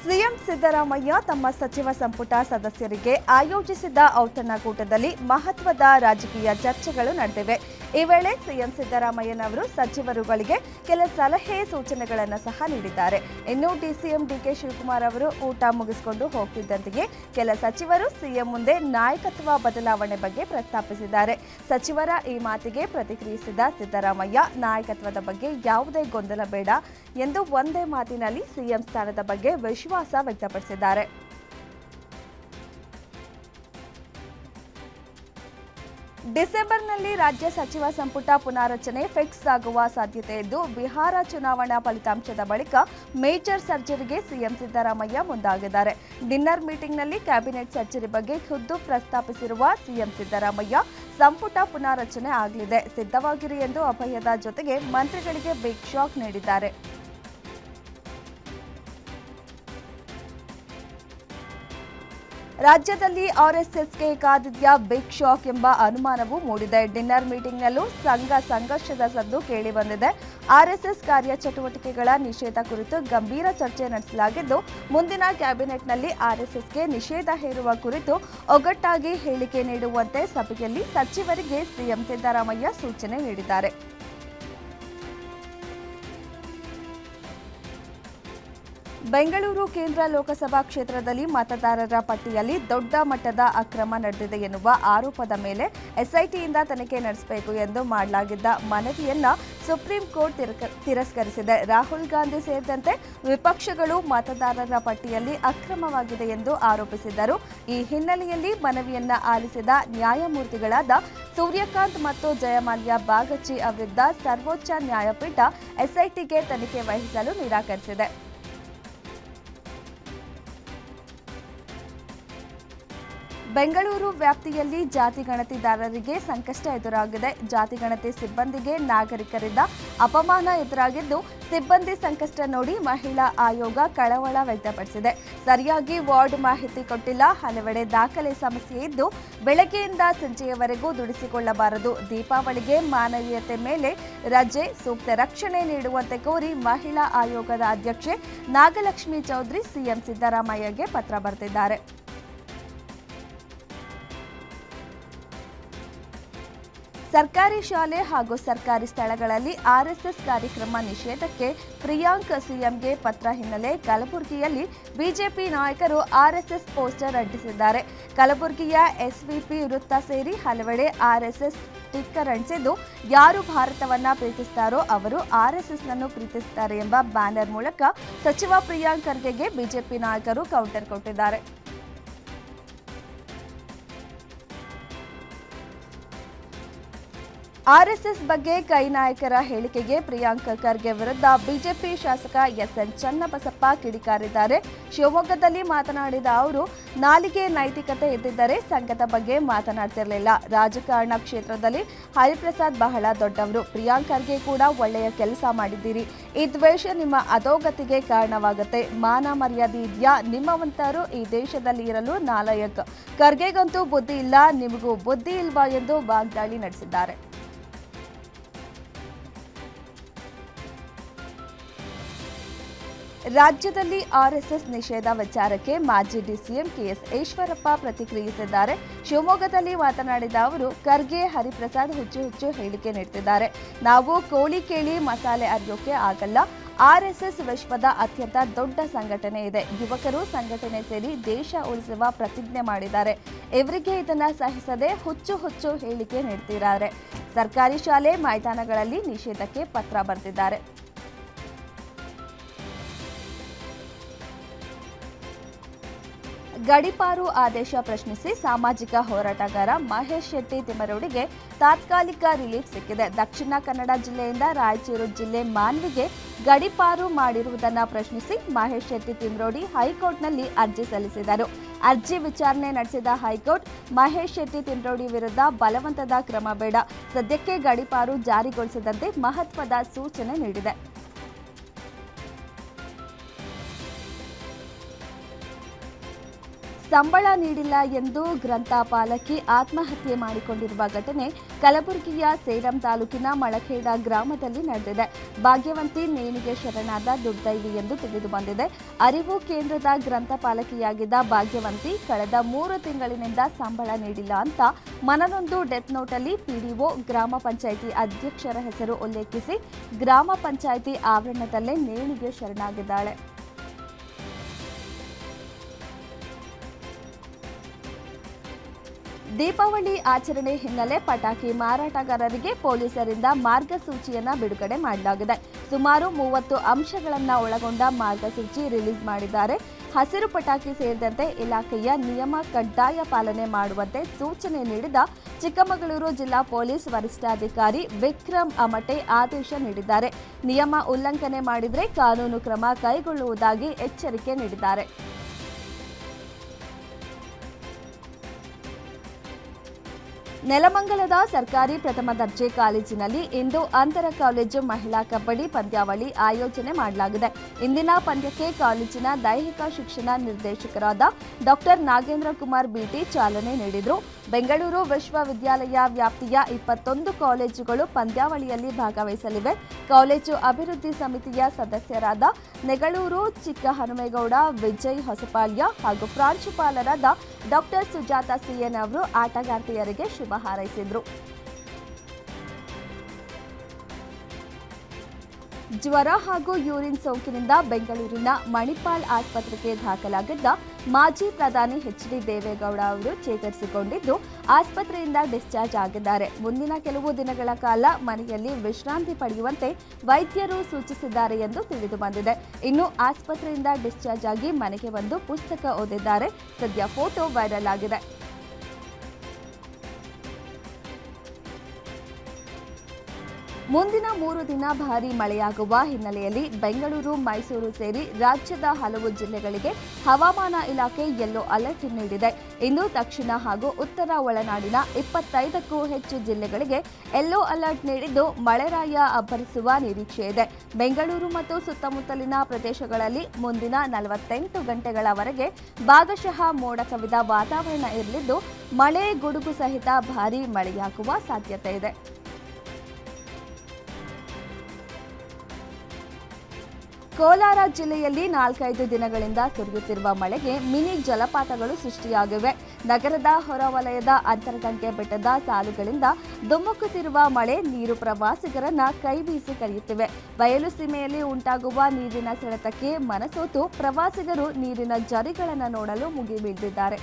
CM Siddaramaiah ತಮ್ಮ ಸಚಿವ ಸಂಪುಟ ಸದಸ್ಯರಿಗೆ ಆಯೋಜಿಸಿದ್ದ ಔತಣಕೂಟದಲ್ಲಿ ಮಹತ್ವದ ರಾಜಕೀಯ ಚರ್ಚೆಗಳು ನಡೆದಿವೆ. ಈ ವೇಳೆ ಸಿಎಂ ಸಿದ್ದರಾಮಯ್ಯನವರು ಸಚಿವರುಗಳಿಗೆ ಕೆಲ ಸಲಹೆ ಸೂಚನೆಗಳನ್ನು ಸಹ ನೀಡಿದ್ದಾರೆ. ಇನ್ನು ಡಿಸಿಎಂ ಡಿಕೆ ಶಿವಕುಮಾರ್ ಅವರು ಊಟ ಮುಗಿಸಿಕೊಂಡು ಹೋಗ್ತಿದ್ದಂತೆಯೇ ಕೆಲ ಸಚಿವರು ಸಿಎಂ ಮುಂದೆ ನಾಯಕತ್ವ ಬದಲಾವಣೆ ಬಗ್ಗೆ ಪ್ರಸ್ತಾಪಿಸಿದ್ದಾರೆ. ಸಚಿವರ ಈ ಮಾತಿಗೆ ಪ್ರತಿಕ್ರಿಯಿಸಿದ ಸಿದ್ದರಾಮಯ್ಯ, ನಾಯಕತ್ವದ ಬಗ್ಗೆ ಯಾವುದೇ ಗೊಂದಲ ಬೇಡ ಎಂದು ಒಂದೇ ಮಾತಿನಲ್ಲಿ ಸಿಎಂ ಸ್ಥಾನದ ಬಗ್ಗೆ ವಿಶ್ವಾಸ ವ್ಯಕ್ತಪಡಿಸಿದ್ದಾರೆ. ಡಿಸೆಂಬರ್ನಲ್ಲಿ ರಾಜ್ಯ ಸಚಿವ ಸಂಪುಟ ಪುನಾರಚನೆ ಫಿಕ್ಸ್ ಆಗುವ ಸಾಧ್ಯತೆ ಇದ್ದು, ಬಿಹಾರ ಚುನಾವಣಾ ಫಲಿತಾಂಶದ ಬಳಿಕ ಮೇಜರ್ ಸರ್ಜರಿಗೆ ಸಿಎಂ ಸಿದ್ದರಾಮಯ್ಯ ಮುಂದಾಗಿದ್ದಾರೆ. ಡಿನ್ನರ್ ಮೀಟಿಂಗ್ನಲ್ಲಿ ಕ್ಯಾಬಿನೆಟ್ ಸರ್ಜರಿ ಬಗ್ಗೆ ಖುದ್ದು ಪ್ರಸ್ತಾಪಿಸಿರುವ ಸಿಎಂ ಸಿದ್ದರಾಮಯ್ಯ, ಸಂಪುಟ ಪುನಾರಚನೆ ಆಗಲಿದೆ, ಸಿದ್ಧವಾಗಿರಿ ಎಂದು ಅಭಯದ ಜೊತೆಗೆ ಮಂತ್ರಿಗಳಿಗೆ ಬಿಗ್ ಶಾಕ್ ನೀಡಿದ್ದಾರೆ. ರಾಜ್ಯದಲ್ಲಿ ಆರ್ಎಸ್ಎಸ್ಗೆ ಕಾದಿದ್ದ ಬಿಗ್ ಶಾಕ್ ಎಂಬ ಅನುಮಾನವೂ ಮೂಡಿದೆ. ಡಿನ್ನರ್ ಮೀಟಿಂಗ್ನಲ್ಲೂ ಸಂಘರ್ಷದ ಸದ್ದು ಕೇಳಿಬಂದಿದೆ. ಆರ್ಎಸ್ಎಸ್ ಕಾರ್ಯಚಟುವಟಿಕೆಗಳ ನಿಷೇಧ ಕುರಿತು ಗಂಭೀರ ಚರ್ಚೆ ನಡೆಸಲಾಗಿದ್ದು, ಮುಂದಿನ ಕ್ಯಾಬಿನೆಟ್ನಲ್ಲಿ ಆರ್ಎಸ್ಎಸ್ಗೆ ನಿಷೇಧ ಹೇರುವ ಕುರಿತು ಒಗ್ಗಟ್ಟಾಗಿ ಹೇಳಿಕೆ ನೀಡುವಂತೆ ಸಭೆಯಲ್ಲಿ ಸಚಿವರಿಗೆ ಸಿಎಂ ಸಿದ್ದರಾಮಯ್ಯ ಸೂಚನೆ ನೀಡಿದ್ದಾರೆ. ಬೆಂಗಳೂರು ಕೇಂದ್ರ ಲೋಕಸಭಾ ಕ್ಷೇತ್ರದಲ್ಲಿ ಮತದಾರರ ಪಟ್ಟಿಯಲ್ಲಿ ದೊಡ್ಡ ಮಟ್ಟದ ಅಕ್ರಮ ನಡೆದಿದೆ ಎನ್ನುವ ಆರೋಪದ ಮೇಲೆ ಎಸ್ಐಟಿಯಿಂದ ತನಿಖೆ ನಡೆಸಬೇಕು ಎಂದು ಮಾಡಲಾಗಿದ್ದ ಮನವಿಯನ್ನ ಸುಪ್ರೀಂ ಕೋರ್ಟ್ ತಿರಸ್ಕರಿಸಿದೆ. ರಾಹುಲ್ ಗಾಂಧಿ ಸೇರಿದಂತೆ ವಿಪಕ್ಷಗಳು ಮತದಾರರ ಪಟ್ಟಿಯಲ್ಲಿ ಅಕ್ರಮವಾಗಿದೆ ಎಂದು ಆರೋಪಿಸಿದ್ದರು. ಈ ಹಿನ್ನೆಲೆಯಲ್ಲಿ ಮನವಿಯನ್ನ ಆಲಿಸಿದ ನ್ಯಾಯಮೂರ್ತಿಗಳಾದ ಸೂರ್ಯಕಾಂತ್ ಮತ್ತು ಜಯಮಾಲ್ಯ ಬಾಗಚಿ ಅವರಿದ್ದ ಸರ್ವೋಚ್ಚ ನ್ಯಾಯಪೀಠ ಎಸ್ಐಟಿಗೆ ತನಿಖೆ ವಹಿಸಲು ನಿರಾಕರಿಸಿದೆ. ಬೆಂಗಳೂರು ವ್ಯಾಪ್ತಿಯಲ್ಲಿ ಜಾತಿ ಗಣತಿದಾರರಿಗೆ ಸಂಕಷ್ಟ ಎದುರಾಗಿದೆ. ಜಾತಿ ಗಣತಿ ಸಿಬ್ಬಂದಿಗೆ ನಾಗರಿಕರಿಂದ ಅಪಮಾನ ಎದುರಾಗಿದ್ದು, ಸಿಬ್ಬಂದಿ ಸಂಕಷ್ಟ ನೋಡಿ ಮಹಿಳಾ ಆಯೋಗ ಕಳವಳ ವ್ಯಕ್ತಪಡಿಸಿದೆ. ಸರಿಯಾಗಿ ವಾರ್ಡ್ ಮಾಹಿತಿ ಕೊಟ್ಟಿಲ್ಲ, ಹಲವೆಡೆ ದಾಖಲೆ ಸಮಸ್ಯೆ ಇದ್ದು ಬೆಳಗ್ಗೆಯಿಂದ ಸಂಜೆಯವರೆಗೂ ದುಡಿಸಿಕೊಳ್ಳಬಾರದು. ದೀಪಾವಳಿಗೆ ಮಾನವೀಯತೆ ಮೇಲೆ ರಜೆ, ಸೂಕ್ತ ರಕ್ಷಣೆ ನೀಡುವಂತೆ ಕೋರಿ ಮಹಿಳಾ ಆಯೋಗದ ಅಧ್ಯಕ್ಷೆ ನಾಗಲಕ್ಷ್ಮಿ ಚೌಧರಿ ಸಿಎಂ ಸಿದ್ದರಾಮಯ್ಯಗೆ ಪತ್ರ ಬರೆದಿದ್ದಾರೆ. ಸರ್ಕಾರಿ ಶಾಲೆ ಹಾಗೂ ಸರ್ಕಾರಿ ಸ್ಥಳಗಳಲ್ಲಿ ಆರ್ಎಸ್ಎಸ್ ಕಾರ್ಯಕ್ರಮ ನಿಷೇಧಕ್ಕೆ ಪ್ರಿಯಾಂಕ್ ಸಿಎಂಗೆ ಪತ್ರ ಹಿನ್ನೆಲೆ ಕಲಬುರಗಿಯಲ್ಲಿ ಬಿಜೆಪಿ ನಾಯಕರು ಆರ್ಎಸ್ಎಸ್ ಪೋಸ್ಟರ್ ಅಂಟಿಸಿದ್ದಾರೆ. ಕಲಬುರಗಿಯ ಎಸ್ವಿಪಿ ವೃತ್ತ ಸೇರಿ ಹಲವೆಡೆ ಆರ್ಎಸ್ಎಸ್ ಸ್ಟಿಕ್ಕರ್ ಅಂಟಿಸಿದ್ದು, ಯಾರು ಭಾರತವನ್ನ ಪ್ರೀತಿಸುತ್ತಾರೋ ಅವರು ಆರ್ಎಸ್ಎಸ್ನನ್ನು ಪ್ರೀತಿಸುತ್ತಾರೆ ಎಂಬ ಬ್ಯಾನರ್ ಮೂಲಕ ಸಚಿವ ಪ್ರಿಯಾಂಕ್ ಖರ್ಗೆಗೆ ಬಿಜೆಪಿ ನಾಯಕರು ಕೌಂಟರ್ ಕೊಟ್ಟಿದ್ದಾರೆ. ಆರ್ಎಸ್ಎಸ್ ಬಗ್ಗೆ ಕೈ ನಾಯಕರ ಹೇಳಿಕೆಗೆ ಪ್ರಿಯಾಂಕ್ ಖರ್ಗೆ ವಿರುದ್ಧ ಬಿಜೆಪಿ ಶಾಸಕ ಎಸ್ಎನ್ ಚನ್ನಬಸಪ್ಪ ಕಿಡಿಕಾರಿದ್ದಾರೆ. ಶಿವಮೊಗ್ಗದಲ್ಲಿ ಮಾತನಾಡಿದ ಅವರು, ನಾಲಿಗೆ ನೈತಿಕತೆ ಇದ್ದಿದ್ದರೆ ಸಂಘದ ಬಗ್ಗೆ ಮಾತನಾಡ್ತಿರಲಿಲ್ಲ. ರಾಜಕಾರಣ ಕ್ಷೇತ್ರದಲ್ಲಿ ಹರಿಪ್ರಸಾದ್ ಬಹಳ ದೊಡ್ಡವರು. ಪ್ರಿಯಾಂಕ್ ಖರ್ಗೆ ಕೂಡ ಒಳ್ಳೆಯ ಕೆಲಸ ಮಾಡಿದ್ದೀರಿ. ಈ ದ್ವೇಷ ನಿಮ್ಮ ಅಧೋಗತಿಗೆ ಕಾರಣವಾಗುತ್ತೆ. ಮಾನ ಮರ್ಯಾದೆ ಇದೆಯಾ? ನಿಮ್ಮವಂತರು ಈ ದೇಶದಲ್ಲಿ ಇರಲು ನಾಲಾಯಕ್. ಖರ್ಗೆಗಂತೂ ಬುದ್ಧಿ ಇಲ್ಲ, ನಿಮಗೂ ಬುದ್ಧಿ ಇಲ್ವಾ ಎಂದು ವಾಗ್ದಾಳಿ ನಡೆಸಿದ್ದಾರೆ. ರಾಜ್ಯದಲ್ಲಿ ಆರ್ಎಸ್ಎಸ್ ನಿಷೇಧ ವಿಚಾರಕ್ಕೆ ಮಾಜಿ ಡಿಸಿಎಂ ಕೆಎಸ್ ಈಶ್ವರಪ್ಪ ಪ್ರತಿಕ್ರಿಯಿಸಿದ್ದಾರೆ. ಶಿವಮೊಗ್ಗದಲ್ಲಿ ಮಾತನಾಡಿದ ಅವರು, ಖರ್ಗೆ ಹರಿಪ್ರಸಾದ್ ಹುಚ್ಚು ಹೇಳಿಕೆ ನೀಡುತ್ತಿದ್ದಾರೆ. ನಾವು ಕೋಳಿ ಕೇಳಿ ಮಸಾಲೆ ಅರಿಯೋಕೆ ಆಗಲ್ಲ. ಆರ್ಎಸ್ಎಸ್ ವಿಶ್ವದ ಅತ್ಯಂತ ದೊಡ್ಡ ಸಂಘಟನೆ ಇದೆ. ಯುವಕರು ಸಂಘಟನೆ ಸೇರಿ ದೇಶ ಉಳಿಸುವ ಪ್ರತಿಜ್ಞೆ ಮಾಡಿದ್ದಾರೆ. ಇವರಿಗೆ ಇದನ್ನ ಸಹಿಸದೆ ಹುಚ್ಚು ಹೇಳಿಕೆ ನೀಡುತ್ತಿದ್ದಾರೆ. ಸರ್ಕಾರಿ ಶಾಲೆ ಮೈದಾನಗಳಲ್ಲಿ ನಿಷೇಧಕ್ಕೆ ಪತ್ರ ಬರೆದಿದ್ದಾರೆ. ಗಡೀಪಾರು ಆದೇಶ ಪ್ರಶ್ನಿಸಿ ಸಾಮಾಜಿಕ ಹೋರಾಟಗಾರ ಮಹೇಶ್ ಶೆಟ್ಟಿ ತಿಮರೋಡಿಗೆ ತಾತ್ಕಾಲಿಕ ರಿಲೀಫ್ ಸಿಕ್ಕಿದೆ. ದಕ್ಷಿಣ ಕನ್ನಡ ಜಿಲ್ಲೆಯಿಂದ ರಾಯಚೂರು ಜಿಲ್ಲೆ ಮಾನ್ವಿಗೆ ಗಡೀಪಾರು ಮಾಡಿರುವುದನ್ನು ಪ್ರಶ್ನಿಸಿ ಮಹೇಶ್ ಶೆಟ್ಟಿ ತಿಮರೋಡಿ ಹೈಕೋರ್ಟ್ನಲ್ಲಿ ಅರ್ಜಿ ಸಲ್ಲಿಸಿದರು. ಅರ್ಜಿ ವಿಚಾರಣೆ ನಡೆಸಿದ ಹೈಕೋರ್ಟ್, ಮಹೇಶ್ ಶೆಟ್ಟಿ ತಿಮರೋಡಿ ವಿರುದ್ಧ ಬಲವಂತದ ಕ್ರಮ ಬೇಡ, ಸದ್ಯಕ್ಕೆ ಗಡೀಪಾರು ಜಾರಿಗೊಳಿಸದಂತೆ ಮಹತ್ವದ ಸೂಚನೆ ನೀಡಿದೆ. ಸಂಬಳ ನೀಡಿಲ್ಲ ಎಂದು ಗ್ರಂಥಪಾಲಕಿ ಆತ್ಮಹತ್ಯೆ ಮಾಡಿಕೊಂಡಿರುವ ಘಟನೆ ಕಲಬುರಗಿಯ ಸೇಡಂ ತಾಲೂಕಿನ ಮಳಖೇಡ ಗ್ರಾಮದಲ್ಲಿ ನಡೆದಿದೆ. ಭಾಗ್ಯವಂತಿ ನೇಣಿಗೆ ಶರಣಾದ ದುರ್ದೈವಿ ಎಂದು ತಿಳಿದು ಬಂದಿದೆ. ಅರಿವು ಕೇಂದ್ರದ ಗ್ರಂಥಪಾಲಕಿಯಾಗಿದ್ದ ಭಾಗ್ಯವಂತಿ ಕಳೆದ 3 ತಿಂಗಳಿನಿಂದ ಸಂಬಳ ನೀಡಿಲ್ಲ ಅಂತ ಮನನೊಂದು ಡೆತ್ ನೋಟಲ್ಲಿ ಪಿಡಿಒ ಗ್ರಾಮ ಪಂಚಾಯಿತಿ ಅಧ್ಯಕ್ಷರ ಹೆಸರು ಉಲ್ಲೇಖಿಸಿ ಗ್ರಾಮ ಪಂಚಾಯಿತಿ ಆವರಣದಲ್ಲೇ ನೇಣಿಗೆ ಶರಣಾಗಿದ್ದಾಳೆ. ದೀಪಾವಳಿ ಆಚರಣೆ ಹಿನ್ನೆಲೆ ಪಟಾಕಿ ಮಾರಾಟಗಾರರಿಗೆ ಪೊಲೀಸರಿಂದ ಮಾರ್ಗಸೂಚಿಯನ್ನು ಬಿಡುಗಡೆ ಮಾಡಲಾಗಿದೆ. ಸುಮಾರು 30 ಅಂಶಗಳನ್ನು ಒಳಗೊಂಡ ಮಾರ್ಗಸೂಚಿ ರಿಲೀಸ್ ಮಾಡಿದ್ದಾರೆ. ಹಸಿರು ಪಟಾಕಿ ಸೇರಿದಂತೆ ಇಲಾಖೆಯ ನಿಯಮ ಕಡ್ಡಾಯ ಪಾಲನೆ ಮಾಡುವಂತೆ ಸೂಚನೆ ನೀಡಿದ ಚಿಕ್ಕಮಗಳೂರು ಜಿಲ್ಲಾ ಪೊಲೀಸ್ ವರಿಷ್ಠಾಧಿಕಾರಿ ವಿಕ್ರಮ್ ಅಮಟೆ ಆದೇಶ ನೀಡಿದ್ದಾರೆ. ನಿಯಮ ಉಲ್ಲಂಘನೆ ಮಾಡಿದರೆ ಕಾನೂನು ಕ್ರಮ ಕೈಗೊಳ್ಳುವುದಾಗಿ ಎಚ್ಚರಿಕೆ ನೀಡಿದ್ದಾರೆ. ನೆಲಮಂಗಲದ ಸರ್ಕಾರಿ ಪ್ರಥಮ ದರ್ಜೆ ಕಾಲೇಜಿನಲ್ಲಿ ಇಂದು ಅಂತರ ಕಾಲೇಜು ಮಹಿಳಾ ಕಬಡ್ಡಿ ಪಂದ್ಯಾವಳಿ ಆಯೋಜನೆ ಮಾಡಲಾಗಿದೆ. ಇಂದಿನ ಪಂದ್ಯಕ್ಕೆ ಕಾಲೇಜಿನ ದೈಹಿಕ ಶಿಕ್ಷಣ ನಿರ್ದೇಶಕರಾದ ಡಾಕ್ಟರ್ ನಾಗೇಂದ್ರ ಕುಮಾರ್ ಬಿಟಿ ಚಾಲನೆ ನೀಡಿದರು. ಬೆಂಗಳೂರು ವಿಶ್ವವಿದ್ಯಾಲಯ ವ್ಯಾಪ್ತಿಯ 21 ಕಾಲೇಜುಗಳು ಪಂದ್ಯಾವಳಿಯಲ್ಲಿ ಭಾಗವಹಿಸಲಿವೆ. ಕಾಲೇಜು ಅಭಿವೃದ್ಧಿ ಸಮಿತಿಯ ಸದಸ್ಯರಾದ ನೆಗಳೂರು ಚಿಕ್ಕಹನುಮೇಗೌಡ, ವಿಜಯ್ ಹೊಸಪಾಳ್ಯ ಹಾಗೂ ಪ್ರಾಂಶುಪಾಲರಾದ ಡಾಕ್ಟರ್ ಸುಜಾತ ಸಿಎನ್ ಅವರು ಆಟಗಾರ್ತಿಯರಿಗೆ ಶುಭ ಹಾರೈಸಿದರು. ಜ್ವರ ಹಾಗೂ ಯೂರಿನ್ ಸೋಂಕಿನಿಂದ ಬೆಂಗಳೂರಿನ ಮಣಿಪಾಲ್ ಆಸ್ಪತ್ರೆಗೆ ದಾಖಲಾಗಿದ್ದ ಮಾಜಿ ಪ್ರಧಾನಿ ಎಚ್.ಡಿ. ದೇವೇಗೌಡ ಅವರು ಚೇತರಿಸಿಕೊಂಡಿದ್ದು ಆಸ್ಪತ್ರೆಯಿಂದ ಡಿಸ್ಚಾರ್ಜ್ ಆಗಿದ್ದಾರೆ. ಮುಂದಿನ ಕೆಲವು ದಿನಗಳ ಕಾಲ ಮನೆಯಲ್ಲಿ ವಿಶ್ರಾಂತಿ ಪಡೆಯುವಂತೆ ವೈದ್ಯರು ಸೂಚಿಸಿದ್ದಾರೆ ಎಂದು ತಿಳಿದು ಬಂದಿದೆ. ಇನ್ನು ಆಸ್ಪತ್ರೆಯಿಂದ ಡಿಸ್ಚಾರ್ಜ್ ಆಗಿ ಮನೆಗೆ ಬಂದು ಪುಸ್ತಕ ಓದಿದ್ದಾರೆ. ಸದ್ಯ ಫೋಟೋ ವೈರಲ್ ಆಗಿದೆ. ಮುಂದಿನ 3 ದಿನ ಭಾರೀ ಮಳೆಯಾಗುವ ಹಿನ್ನೆಲೆಯಲ್ಲಿ ಬೆಂಗಳೂರು, ಮೈಸೂರು ಸೇರಿ ರಾಜ್ಯದ ಹಲವು ಜಿಲ್ಲೆಗಳಿಗೆ ಹವಾಮಾನ ಇಲಾಖೆ ಯೆಲ್ಲೋ ಅಲರ್ಟ್ ನೀಡಿದೆ. ಇಂದು ದಕ್ಷಿಣ ಹಾಗೂ ಉತ್ತರ ಒಳನಾಡಿನ 25ಕ್ಕೂ ಹೆಚ್ಚು ಜಿಲ್ಲೆಗಳಿಗೆ ಯೆಲ್ಲೋ ಅಲರ್ಟ್ ನೀಡಿದ್ದು ಮಳೆರಾಯ ಅಬ್ಬರಿಸುವ ನಿರೀಕ್ಷೆ ಇದೆ. ಬೆಂಗಳೂರು ಮತ್ತು ಸುತ್ತಮುತ್ತಲಿನ ಪ್ರದೇಶಗಳಲ್ಲಿ ಮುಂದಿನ 48 ಗಂಟೆಗಳವರೆಗೆ ಭಾಗಶಃ ಮೋಡ ಕವಿದ ವಾತಾವರಣ ಇರಲಿದ್ದು ಮಳೆ, ಗುಡುಗು ಸಹಿತ ಭಾರೀ ಮಳೆಯಾಗುವ ಸಾಧ್ಯತೆ ಇದೆ. ಕೋಲಾರ ಜಿಲ್ಲೆಯಲ್ಲಿ 4-5 ದಿನಗಳಿಂದ ಸುರಿಯುತ್ತಿರುವ ಮಳೆಗೆ ಮಿನಿ ಜಲಪಾತಗಳು ಸೃಷ್ಟಿಯಾಗಿವೆ. ನಗರದ ಹೊರವಲಯದ ಅಂತರಗಂಗೆ ಬೆಟ್ಟದ ಸಾಲುಗಳಿಂದ ಧುಮುಕುತ್ತಿರುವ ಮಳೆ ನೀರು ಪ್ರವಾಸಿಗರನ್ನ ಕೈಬೀಸಿ ಕರೆಯುತ್ತಿವೆ. ಬಯಲು ಸೀಮೆಯಲ್ಲಿ ಉಂಟಾಗುವ ನೀರಿನ ಸೆಳೆತಕ್ಕೆ ಮನಸೋತು ಪ್ರವಾಸಿಗರು ನೀರಿನ ಜರಿಗಳನ್ನು ನೋಡಲು ಮುಗಿಬೀಳ್ತಿದ್ದಾರೆ.